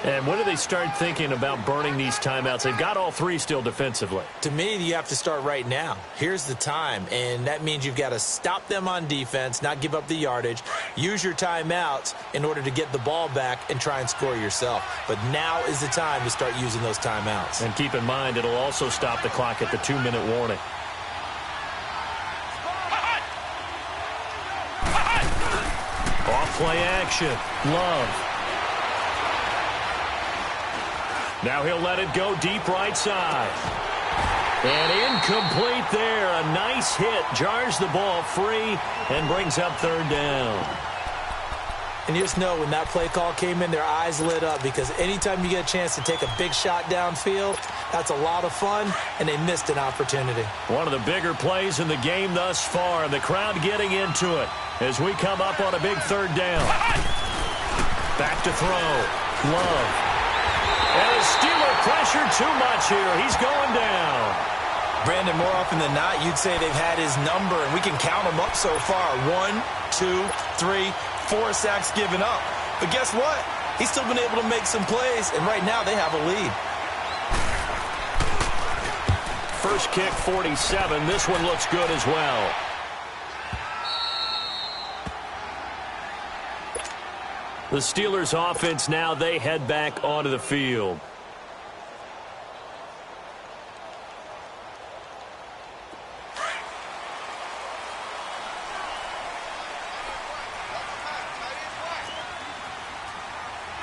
And when do they start thinking about burning these timeouts? They've got all 3 still defensively. To me, you have to start right now. Here's the time, and that means you've got to stop them on defense, not give up the yardage, use your timeouts in order to get the ball back and try and score yourself. But now is the time to start using those timeouts. And keep in mind, it'll also stop the clock at the 2-minute warning. Off play action. Love. Now he'll let it go deep right side. And incomplete there. A nice hit. Jars the ball free and brings up 3rd down. And you just know when that play call came in, their eyes lit up because anytime you get a chance to take a big shot downfield, that's a lot of fun, and they missed an opportunity. One of the bigger plays in the game thus far, and the crowd getting into it as we come up on a big 3rd down. Back to throw. Love. And the Steeler pressure too much here. He's going down. Brandon, more often than not, you'd say they've had his number, and we can count them up so far. 1, 2, 3, 4 sacks given up. But guess what? He's still been able to make some plays, and right now they have a lead. First kick, 47. This one looks good as well. The Steelers' offense now, they head back onto the field.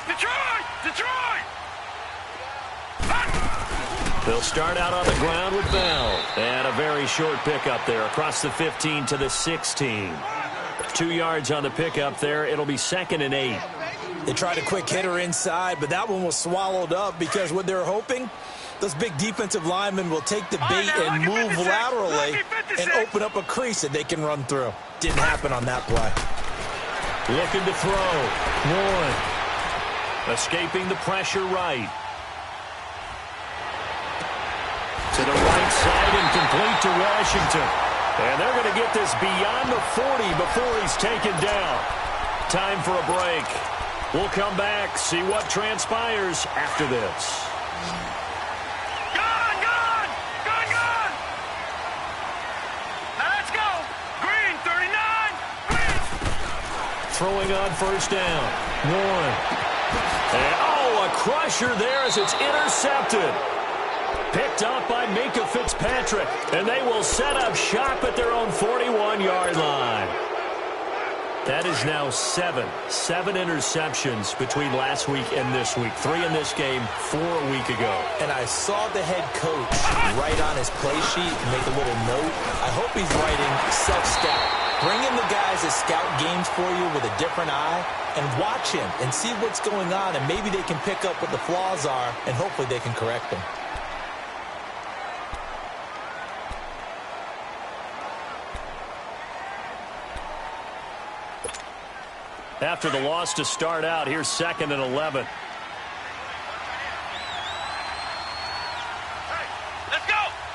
Detroit! They'll start out on the ground with Bell. And a very short pickup there across the 15 to the 16. 2 yards on the pickup there. It'll be 2nd and 8. They tried a quick hitter inside, but that one was swallowed up because what they're hoping, those big defensive linemen will take the bait and move laterally and open up a crease that they can run through. Didn't happen on that play. Looking to throw. Warren. Escaping the pressure right. To the right side and complete to Washington. And they're going to get this beyond the 40 before he's taken down. Time for a break. We'll come back, see what transpires after this. Gone! Now let's go. Green, 39. Green. Throwing on first down. Warren. And, a crusher there as it's intercepted. Picked up by Minkah Fitzpatrick. And they will set up shop at their own 41-yard line. That is now 7 interceptions between last week and this week. 3 in this game, 4 a week ago. And I saw the head coach write on his play sheet and make a little note. I hope he's writing self-scout. Bring in the guys that scout games for you with a different eye and watch him and see what's going on, and maybe they can pick up what the flaws are, and hopefully they can correct them. After the loss to start out, here's 2nd and 11. Hey, let's go.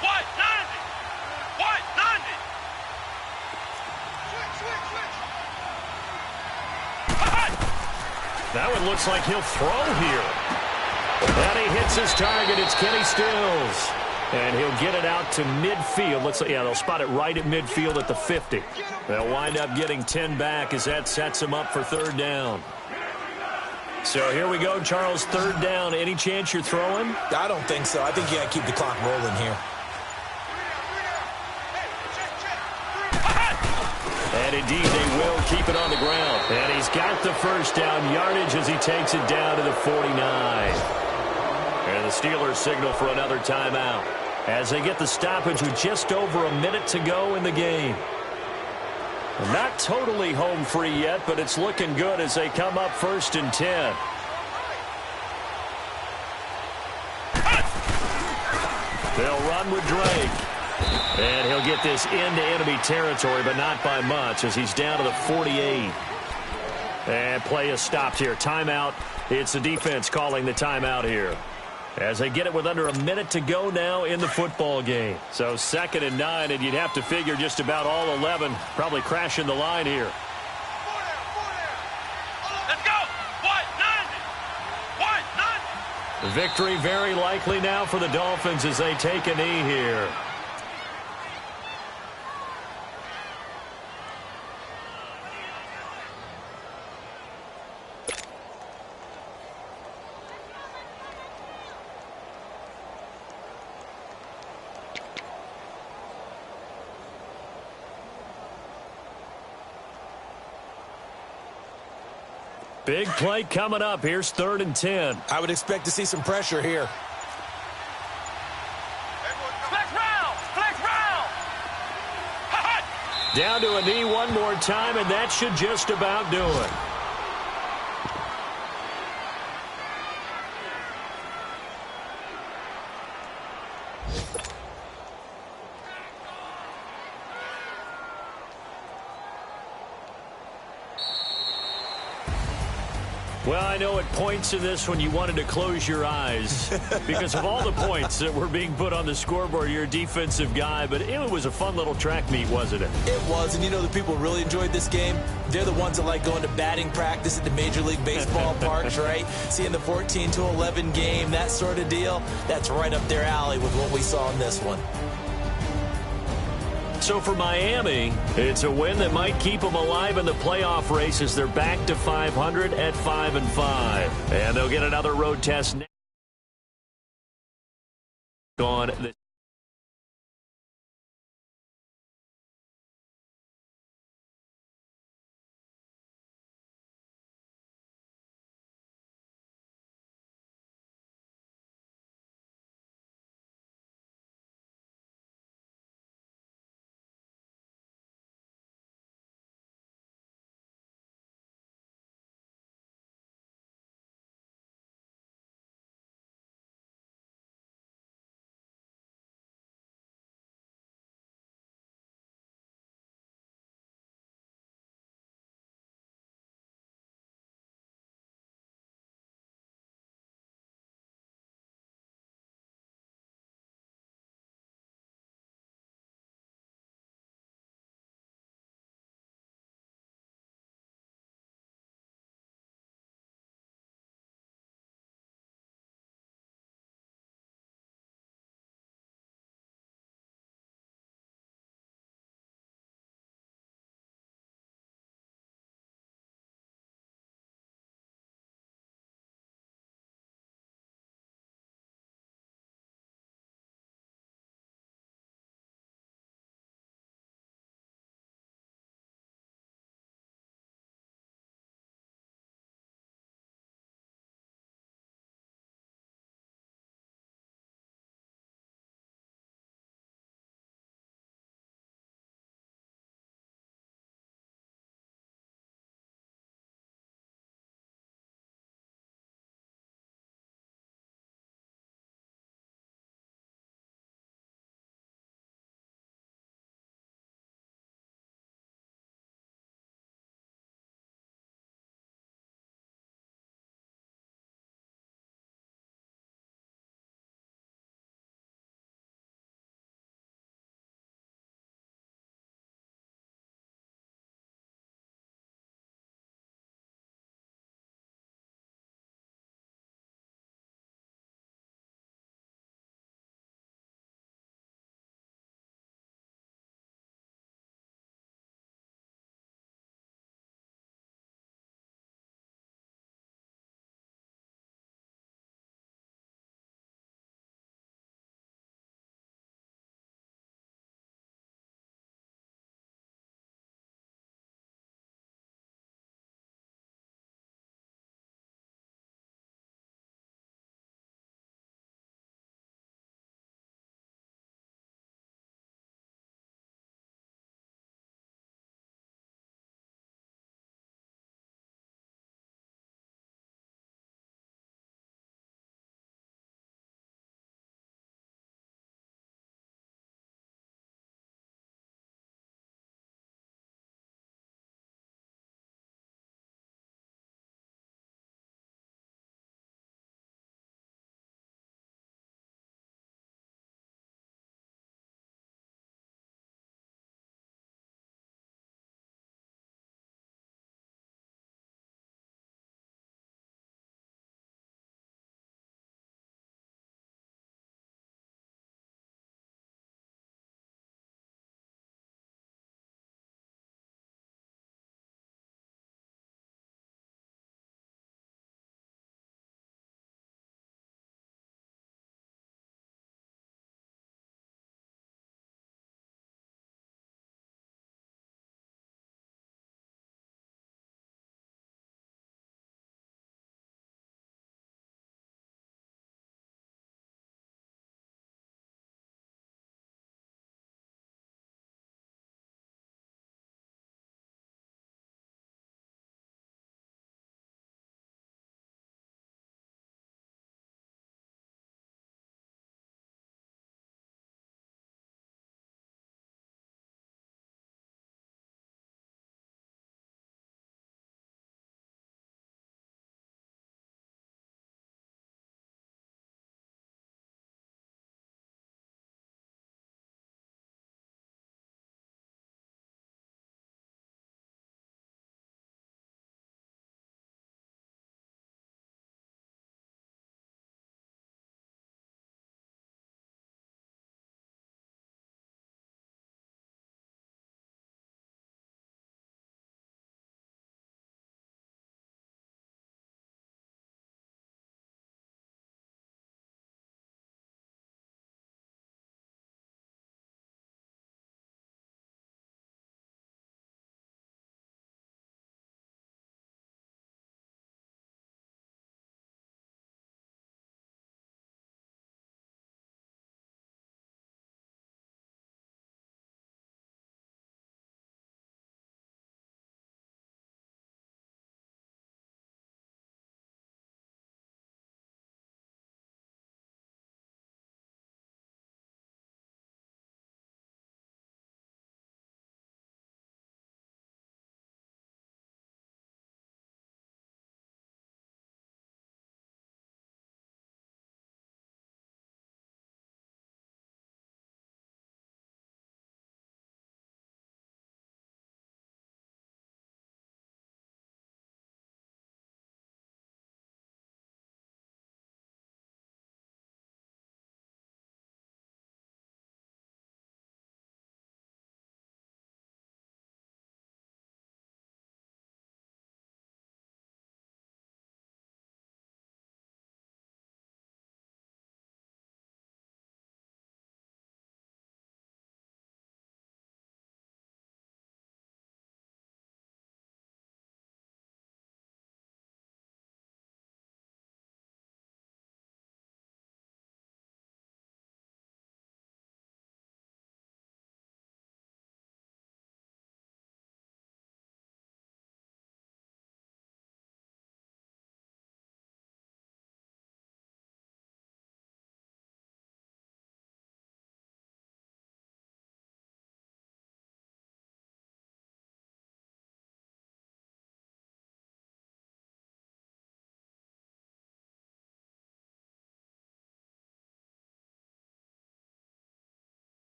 What? 90. What? 90. That one looks like he'll throw here. And he hits his target. It's Kenny Stills. And he'll get it out to midfield. They'll spot it right at midfield at the 50. They'll wind up getting 10 back as that sets them up for 3rd down. So here we go, Charles, 3rd down. Any chance you're throwing? I don't think so. I think you got to keep the clock rolling here. And indeed, they will keep it on the ground. And he's got the first down yardage as he takes it down to the 49. And the Steelers signal for another timeout as they get the stoppage with just over a minute to go in the game. Not totally home free yet, but it's looking good as they come up 1st and 10. They'll run with Drake. And he'll get this into enemy territory, but not by much as he's down to the 48. And play is stopped here. Timeout. It's the defense calling the timeout here, as they get it with under a minute to go now in the football game. So 2nd and 9, and you'd have to figure just about all 11 probably crashing the line here. Let's go. What? 90. What? 90. Victory very likely now for the Dolphins as they take a knee here. Big play coming up. Here's 3rd and 10. I would expect to see some pressure here. Flex round. Flex round. Down to a knee one more time, and that should just about do it. Well, I know at points in this when you wanted to close your eyes because of all the points that were being put on the scoreboard. You're a defensive guy, but it was a fun little track meet, wasn't it? It was, and you know the people really enjoyed this game? They're the ones that like going to batting practice at the Major League Baseball parks, right? Seeing the 14-11 game, that sort of deal. That's right up their alley with what we saw in this one. So for Miami, it's a win that might keep them alive in the playoff race as they're back to 500 at 5-5. And they'll get another road test next on the